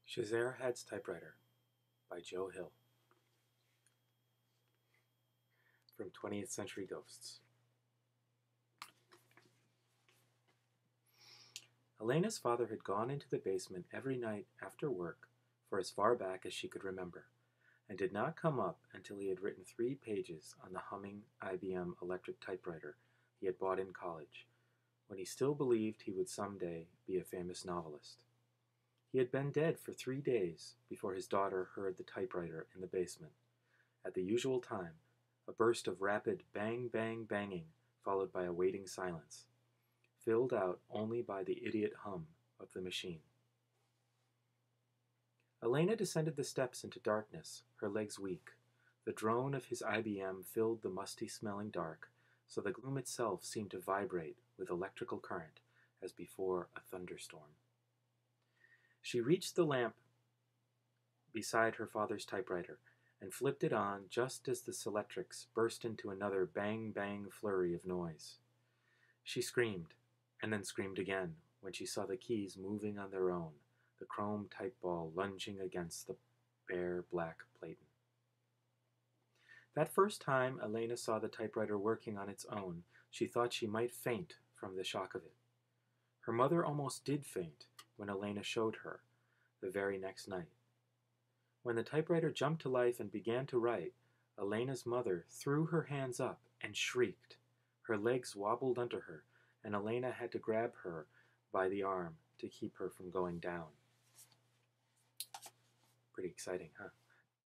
Scheherazad's Typewriter by Joe Hill from 20th Century Ghosts. Elena's father had gone into the basement every night after work for as far back as she could remember, and did not come up until he had written 3 pages on the humming IBM electric typewriter he had bought in college, when he still believed he would someday be a famous novelist. He had been dead for 3 days before his daughter heard the typewriter in the basement. At the usual time, a burst of rapid bang, bang, banging, followed by a waiting silence, filled out only by the idiot hum of the machine. Elena descended the steps into darkness, her legs weak. The drone of his IBM filled the musty-smelling dark, so the gloom itself seemed to vibrate with electrical current, as before a thunderstorm. She reached the lamp beside her father's typewriter and flipped it on just as the Selectrix burst into another bang-bang flurry of noise. She screamed, and then screamed again when she saw the keys moving on their own, the chrome type ball lunging against the bare black platen. That first time Elena saw the typewriter working on its own, she thought she might faint from the shock of it. Her mother almost did faint when Elena showed her, the very next night. When the typewriter jumped to life and began to write, Elena's mother threw her hands up and shrieked. Her legs wobbled under her, and Elena had to grab her by the arm to keep her from going down. Pretty exciting, huh?